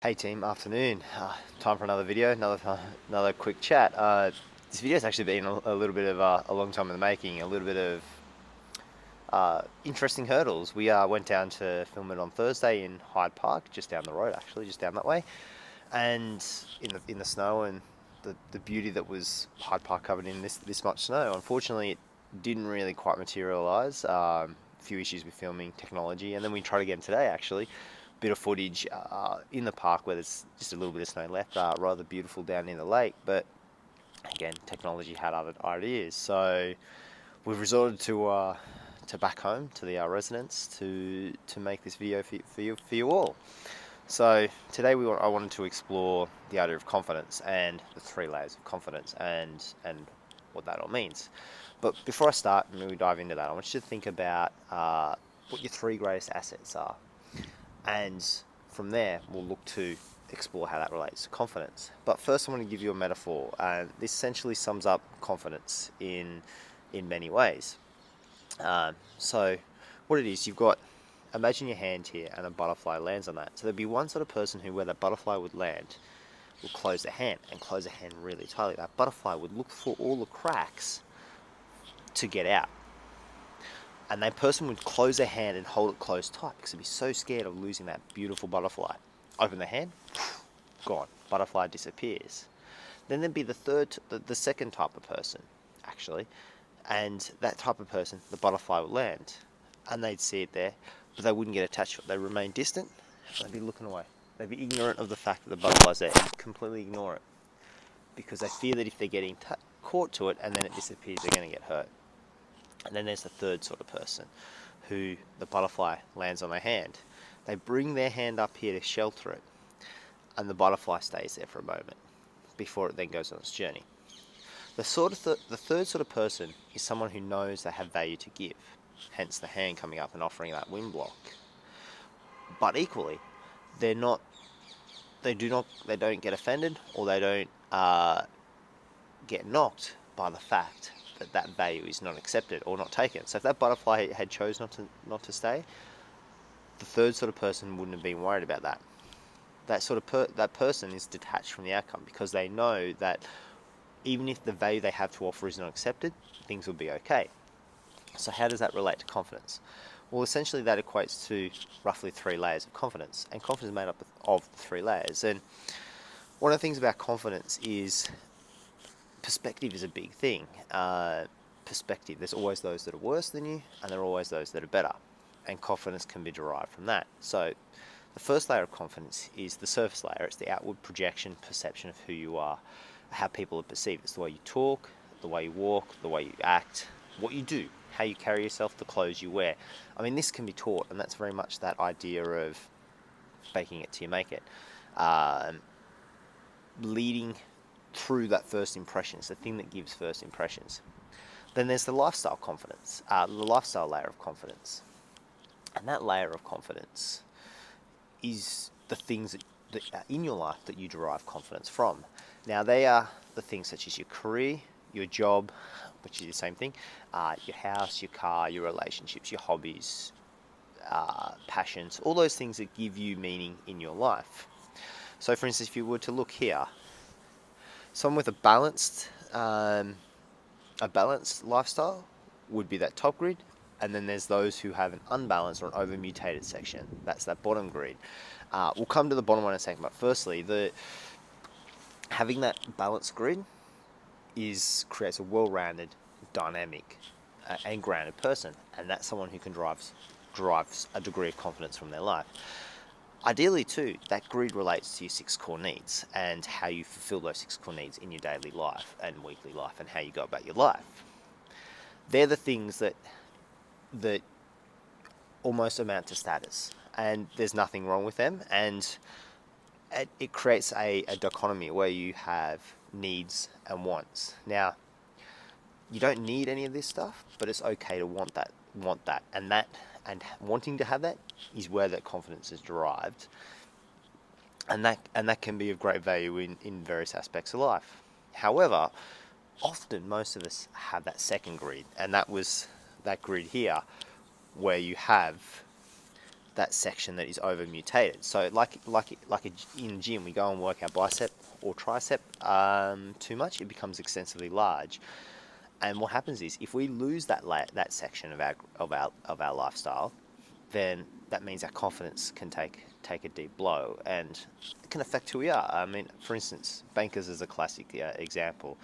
Hey team, afternoon. Time for another video, another quick chat. This video's actually been a little bit of a long time in the making, a little bit of interesting hurdles. We went down to film it on Thursday in Hyde Park, just down the road actually, just down that way, and in the snow and the beauty that was Hyde Park covered in this much snow. Unfortunately, it didn't really quite materialise. A few issues with filming technology, and then we tried again today actually. Bit of footage in the park where there's just a little bit of snow left, rather beautiful down near the lake, but again, technology had other ideas. So we've resorted to back home to the residence to make this video for you all. So today I wanted to explore the idea of confidence and the three layers of confidence and what that all means. But before I start and we dive into that, I want you to think about what your three greatest assets are. And from there, we'll look to explore how that relates to confidence. But first, I want to give you a metaphor. This essentially sums up confidence in many ways. So what it is, imagine your hand here and a butterfly lands on that. So there'd be one sort of person who, where that butterfly would land, will close their hand and close their hand really tightly. That butterfly would look for all the cracks to get out. And that person would close their hand and hold it closed tight because they'd be so scared of losing that beautiful butterfly. Open the hand, gone. Butterfly disappears. Then there'd be the second type of person, actually. And that type of person, the butterfly would land. And they'd see it there, but they wouldn't get attached to it. They'd remain distant, they'd be looking away. They'd be ignorant of the fact that the butterfly's there. Completely ignore it. Because they fear that if they're getting caught to it and then it disappears, they're going to get hurt. And then there's the third sort of person who the butterfly lands on their hand. They bring their hand up here to shelter it, and the butterfly stays there for a moment before it then goes on its journey. The third sort of person is someone who knows they have value to give, hence the hand coming up and offering that wind block. But equally, they don't get offended, or they don't get knocked by the fact that value is not accepted or not taken. So if that butterfly had chose not to stay, the third sort of person wouldn't have been worried about that. That person is detached from the outcome because they know that even if the value they have to offer is not accepted, things will be okay. So how does that relate to confidence? Well, essentially that equates to roughly three layers of confidence, and confidence is made up of three layers. And one of the things about confidence is perspective is a big thing. Perspective, there's always those that are worse than you, and there are always those that are better. And confidence can be derived from that. So the first layer of confidence is the surface layer. It's the outward projection, perception of who you are, how people are perceived. It's the way you talk, the way you walk, the way you act, what you do, how you carry yourself, the clothes you wear. I mean, this can be taught, and that's very much that idea of faking it till you make it. Leading through that first impression. It's the thing that gives first impressions. Then there's the lifestyle confidence, the lifestyle layer of confidence. And that layer of confidence is the things that are in your life that you derive confidence from. Now, they are the things such as your career, your job, which is the same thing, your house, your car, your relationships, your hobbies, passions, all those things that give you meaning in your life. So, for instance, if you were to look here, someone with a balanced lifestyle would be that top grid, and then there's those who have an unbalanced or an over-mutated section. That's that bottom grid. We'll come to the bottom one in a second, but firstly, having that balanced grid creates a well-rounded, dynamic, and grounded person, and that's someone who can derives a degree of confidence from their life. Ideally too, that grid relates to your 6 core needs and how you fulfill those 6 core needs in your daily life and weekly life and how you go about your life. They're the things that almost amount to status, and there's nothing wrong with them, and it creates a dichotomy where you have needs and wants. Now, you don't need any of this stuff, but it's okay to want that, and wanting to have that is where that confidence is derived, and that can be of great value in various aspects of life. However, often most of us have that second grid, and that grid here, where you have that section that is over mutated. So in gym, we go and work our bicep or tricep too much, it becomes extensively large. And what happens is, if we lose that section of our lifestyle, then that means our confidence can take a deep blow, and it can affect who we are. I mean, for instance, bankers is a classic example.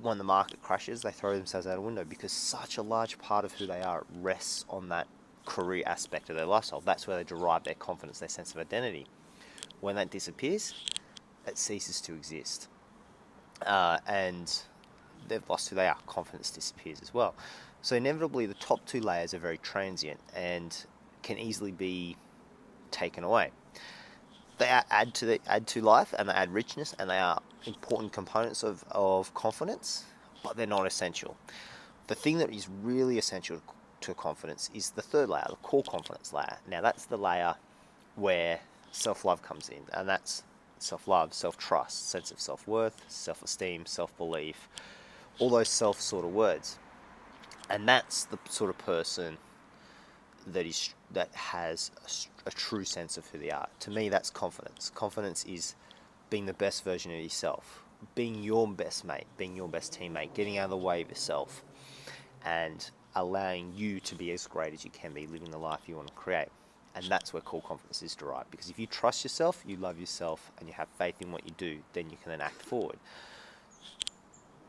When the market crashes, they throw themselves out a window because such a large part of who they are rests on that career aspect of their lifestyle. That's where they derive their confidence, their sense of identity. When that disappears, it ceases to exist, and they've lost who they are. Confidence disappears as well. So inevitably, the top two layers are very transient and can easily be taken away. They add to life, and they add richness, and they are important components of confidence, but they're not essential. The thing that is really essential to confidence is the third layer, the core confidence layer. Now, that's the layer where self-love comes in, and that's self-love, self-trust, sense of self-worth, self-esteem, self-belief, all those self sort of words. And that's the sort of person that has a true sense of who they are. To me, that's confidence. Confidence is being the best version of yourself, being your best mate, being your best teammate, getting out of the way of yourself, and allowing you to be as great as you can be, living the life you want to create. And that's where core confidence is derived. Because if you trust yourself, you love yourself, and you have faith in what you do, then you can then act forward.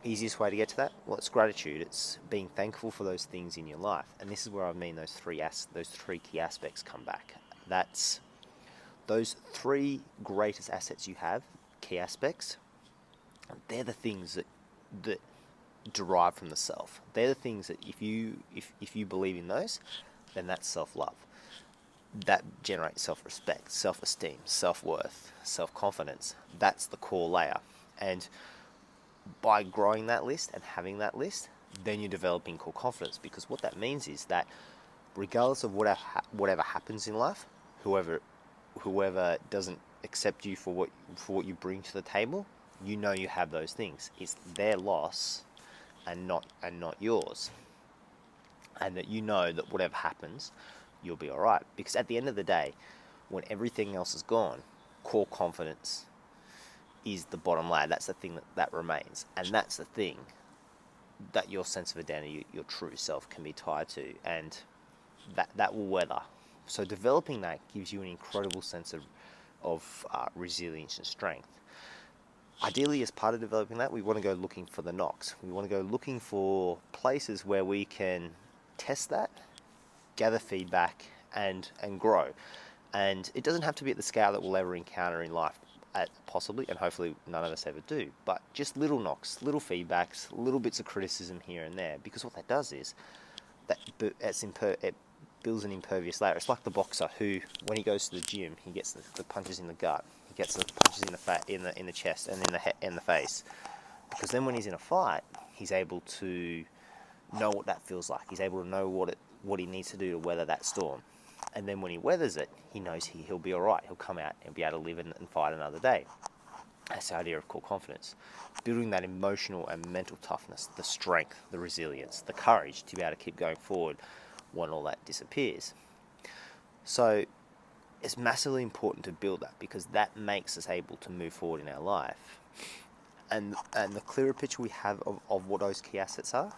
Easiest way to get to that? Well, it's gratitude. It's being thankful for those things in your life. And this is where I mean those three key aspects come back. That's those three greatest assets you have, key aspects. They're the things that derive from the self. They're the things that if you believe in those, then that's self-love. That generates self-respect, self-esteem, self-worth, self-confidence. That's the core layer. And by growing that list and having that list, then you're developing core confidence, because what that means is that regardless of whatever happens in life, whoever doesn't accept you for what you bring to the table, you know you have those things. It's their loss and not yours. And that you know that whatever happens, you'll be all right. Because at the end of the day, when everything else is gone, core confidence is the bottom layer. That's the thing that remains, and that's the thing that your sense of identity, your true self, can be tied to, and that will weather. So developing that gives you an incredible sense of resilience and strength. Ideally, as part of developing that, we want to go looking for the knocks. We want to go looking for places where we can test that, gather feedback, and grow. And it doesn't have to be at the scale that we'll ever encounter in life, possibly, and hopefully none of us ever do, but just little knocks, little feedbacks, little bits of criticism here and there, because what that does is that it builds an impervious layer. It's like the boxer who, when he goes to the gym, he gets the punches in the gut, he gets the punches in the chest and in the face, because then when he's in a fight, he's able to know what that feels like. He's able to know what he needs to do to weather that storm. And then when he weathers it, he knows he'll be all right. He'll come out and be able to live and fight another day. That's the idea of core confidence. Building that emotional and mental toughness, the strength, the resilience, the courage to be able to keep going forward when all that disappears. So it's massively important to build that, because that makes us able to move forward in our life. And the clearer picture we have of what those key assets are,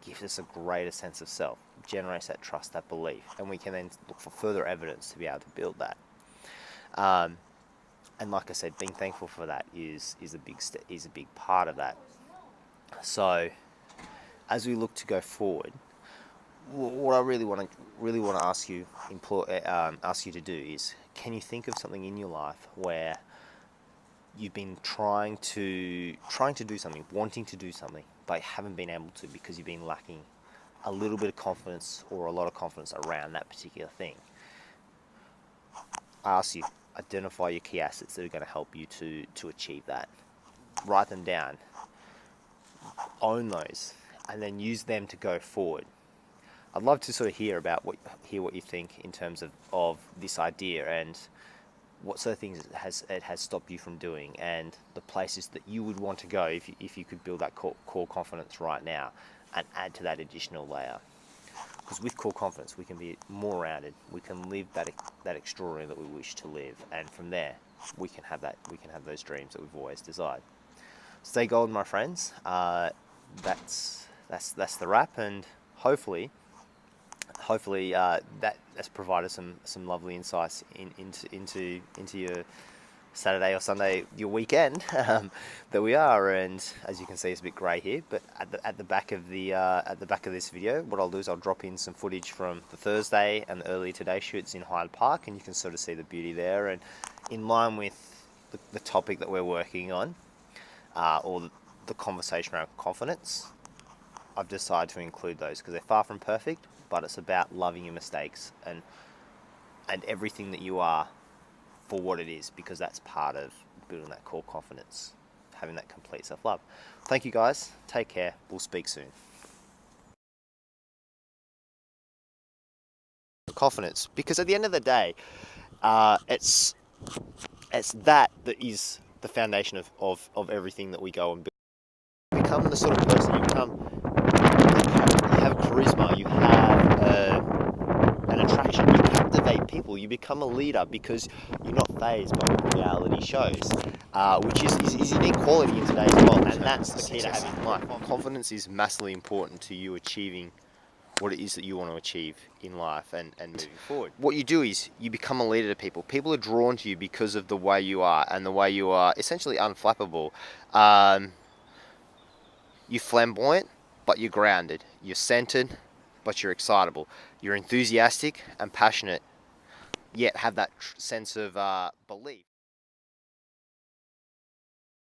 gives us a greater sense of self, generates that trust, that belief, and we can then look for further evidence to be able to build that. And like I said, being thankful for that is a big part of that. So, as we look to go forward, what I really want to ask you to do is, can you think of something in your life where you've been trying to do something, wanting to do something, but you haven't been able to because you've been lacking a little bit of confidence or a lot of confidence around that particular thing? I ask you, identify your key assets that are going to help you to achieve that. Write them down, own those, and then use them to go forward. I'd love to sort of hear what you think in terms of this idea, and what sort of things it has stopped you from doing, and the places that you would want to go if you could build that core confidence right now and add to that additional layer. Because with core confidence, we can be more rounded. We can live that extraordinary that we wish to live, and from there, we can have those dreams that we've always desired. Stay golden, my friends. That's the wrap, and hopefully that's provided some lovely insights into your Saturday or Sunday, your weekend that we are. And as you can see, it's a bit grey here, but at the back of this video, what I'll do is I'll drop in some footage from the Thursday and the early today shoots in Hyde Park, and you can sort of see the beauty there. And in line with the topic that we're working on, or the conversation around confidence, I've decided to include those because they're far from perfect, but it's about loving your mistakes and everything that you are for what it is, because that's part of building that core confidence, having that complete self-love. Thank you guys. Take care. We'll speak soon. Confidence, because at the end of the day, it's that is the foundation of everything that we go and build. Become the sort of person you become. You have charisma. You have an attraction. You captivate people. You become a leader because you're not fazed by what reality shows, which is unique quality in today's world, and that's the key to having life. Confidence is massively important to you achieving what it is that you want to achieve in life and moving forward. What you do is you become a leader to people. People are drawn to you because of the way you are, and the way you are essentially unflappable. You're flamboyant, but you're grounded. You're centered, but you're excitable. You're enthusiastic and passionate, yet have that sense of belief.